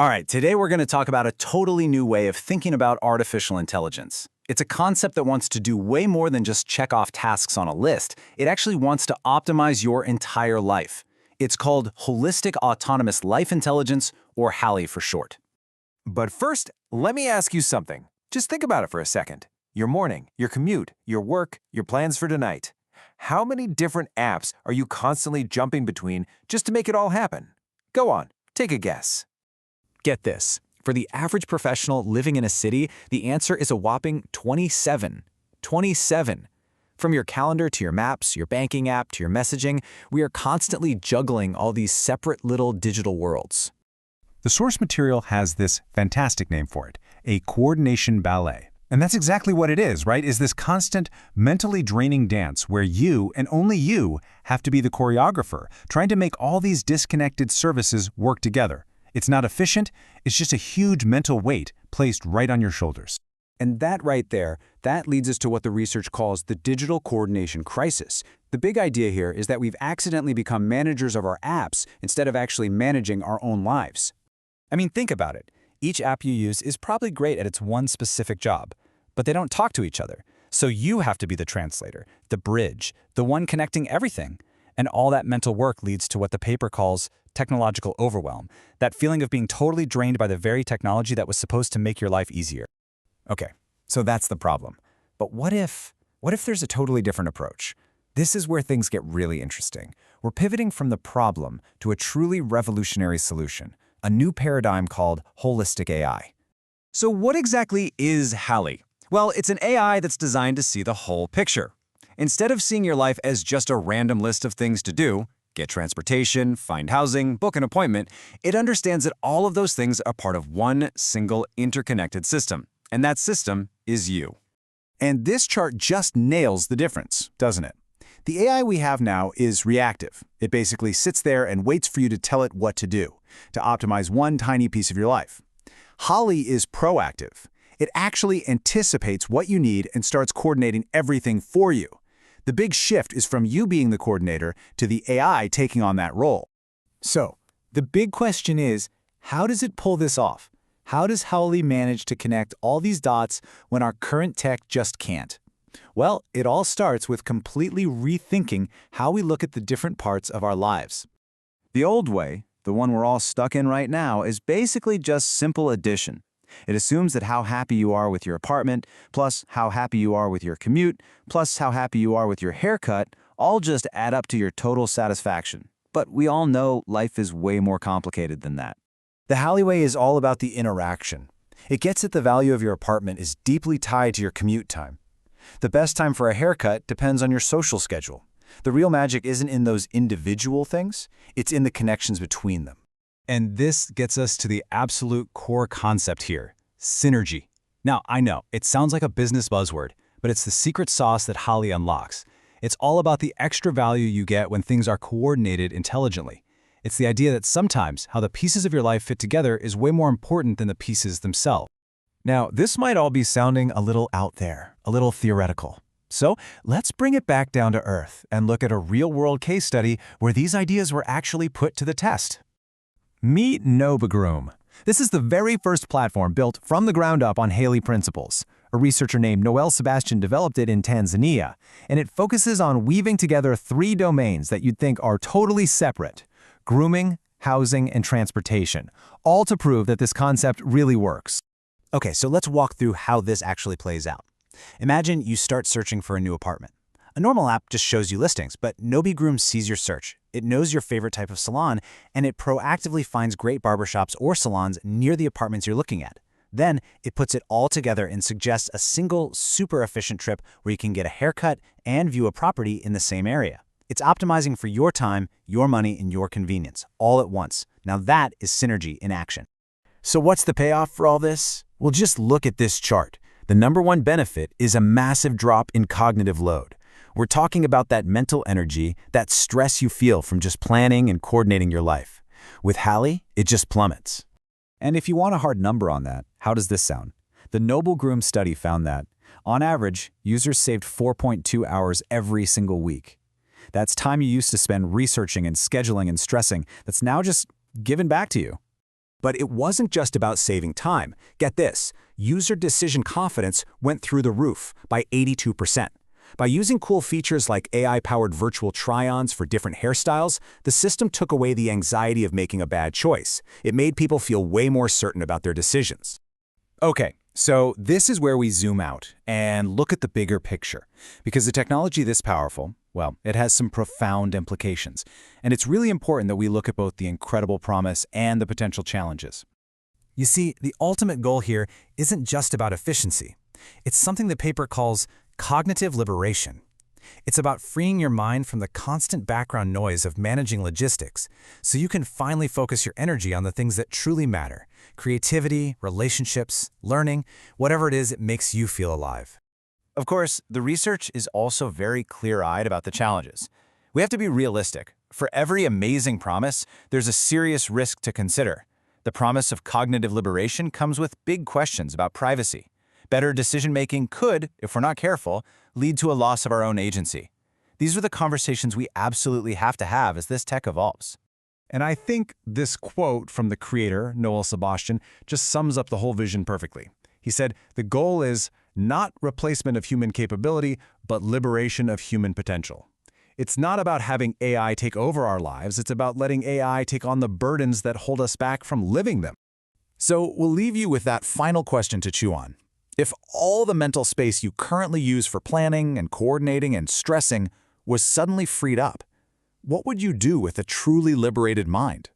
All right, today we're going to talk about a totally new way of thinking about artificial intelligence. It's a concept that wants to do way more than just check off tasks on a list. It actually wants to optimize your entire life. It's called Holistic Autonomous Life Intelligence, or HALI for short. But first, let me ask you something. Just think about it for a second. Your morning, your commute, your work, your plans for tonight. How many different apps are you constantly jumping between just to make it all happen? Go on, take a guess. Get this. For the average professional living in a city, the answer is a whopping 27. 27. From your calendar to your maps, your banking app to your messaging, we are constantly juggling all these separate little digital worlds. The source material has this fantastic name for it, a coordination ballet. And that's exactly what it is, right? Is this constant, mentally draining dance where you, and only you, have to be the choreographer, trying to make all these disconnected services work together. It's not efficient, it's just a huge mental weight placed right on your shoulders. And that right there, that leads us to what the research calls the digital coordination crisis. The big idea here is that we've accidentally become managers of our apps instead of actually managing our own lives. I mean, think about it. Each app you use is probably great at its one specific job, but they don't talk to each other. So you have to be the translator, the bridge, the one connecting everything. And all that mental work leads to what the paper calls technological overwhelm, that feeling of being totally drained by the very technology that was supposed to make your life easier. Okay, so that's the problem. But what if there's a totally different approach? This is where things get really interesting. We're pivoting from the problem to a truly revolutionary solution, a new paradigm called holistic AI. So what exactly is HALI? Well, it's an AI that's designed to see the whole picture. Instead of seeing your life as just a random list of things to do, get transportation, find housing, book an appointment, it understands that all of those things are part of one single interconnected system. And that system is you. And this chart just nails the difference, doesn't it? The AI we have now is reactive. It basically sits there and waits for you to tell it what to do, to optimize one tiny piece of your life. HALI is proactive. It actually anticipates what you need and starts coordinating everything for you. The big shift is from you being the coordinator to the AI taking on that role. So, the big question is, how does it pull this off? How does HALI manage to connect all these dots when our current tech just can't? Well, it all starts with completely rethinking how we look at the different parts of our lives. The old way, the one we're all stuck in right now, is basically just simple addition. It assumes that how happy you are with your apartment, plus how happy you are with your commute, plus how happy you are with your haircut, all just add up to your total satisfaction. But we all know life is way more complicated than that. The HALI way is all about the interaction. It gets at the value of your apartment is deeply tied to your commute time. The best time for a haircut depends on your social schedule. The real magic isn't in those individual things, it's in the connections between them. And this gets us to the absolute core concept here, synergy. Now, I know, it sounds like a business buzzword, but it's the secret sauce that HALI unlocks. It's all about the extra value you get when things are coordinated intelligently. It's the idea that sometimes how the pieces of your life fit together is way more important than the pieces themselves. Now, this might all be sounding a little out there, a little theoretical. So let's bring it back down to earth and look at a real-world case study where these ideas were actually put to the test. Meet Groom. This is the very first platform built from the ground up on HALI principles. A researcher named Noel Sebastian developed it in Tanzania, and it focuses on weaving together three domains that you'd think are totally separate: grooming, housing, and transportation, all to prove that this concept really works. Okay, so let's walk through how this actually plays out. Imagine you start searching for a new apartment. A normal app just shows you listings, but Groom sees your search. It knows your favorite type of salon, and it proactively finds great barbershops or salons near the apartments you're looking at. Then, it puts it all together and suggests a single, super efficient trip where you can get a haircut and view a property in the same area. It's optimizing for your time, your money, and your convenience, all at once. Now that is synergy in action. So what's the payoff for all this? Well, just look at this chart. The number one benefit is a massive drop in cognitive load. We're talking about that mental energy, that stress you feel from just planning and coordinating your life. With HALI, it just plummets. And if you want a hard number on that, how does this sound? The Noble Groom study found that, on average, users saved 4.2 hours every single week. That's time you used to spend researching and scheduling and stressing that's now just given back to you. But it wasn't just about saving time. Get this, user decision confidence went through the roof by 82%. By using cool features like AI-powered virtual try-ons for different hairstyles, the system took away the anxiety of making a bad choice. It made people feel way more certain about their decisions. Okay, so this is where we zoom out and look at the bigger picture. Because the technology this powerful, well, it has some profound implications. And it's really important that we look at both the incredible promise and the potential challenges. You see, the ultimate goal here isn't just about efficiency. It's something the paper calls cognitive liberation. It's about freeing your mind from the constant background noise of managing logistics, so you can finally focus your energy on the things that truly matter: creativity, relationships, learning, whatever it is that makes you feel alive. Of course, the research is also very clear-eyed about the challenges. We have to be realistic. For every amazing promise, there's a serious risk to consider. The promise of cognitive liberation comes with big questions about privacy. Better decision-making could, if we're not careful, lead to a loss of our own agency. These are the conversations we absolutely have to have as this tech evolves. And I think this quote from the creator, Noel Sebastian, just sums up the whole vision perfectly. He said, "The goal is not replacement of human capability, but liberation of human potential." It's not about having AI take over our lives, it's about letting AI take on the burdens that hold us back from living them. So we'll leave you with that final question to chew on. If all the mental space you currently use for planning and coordinating and stressing was suddenly freed up, what would you do with a truly liberated mind?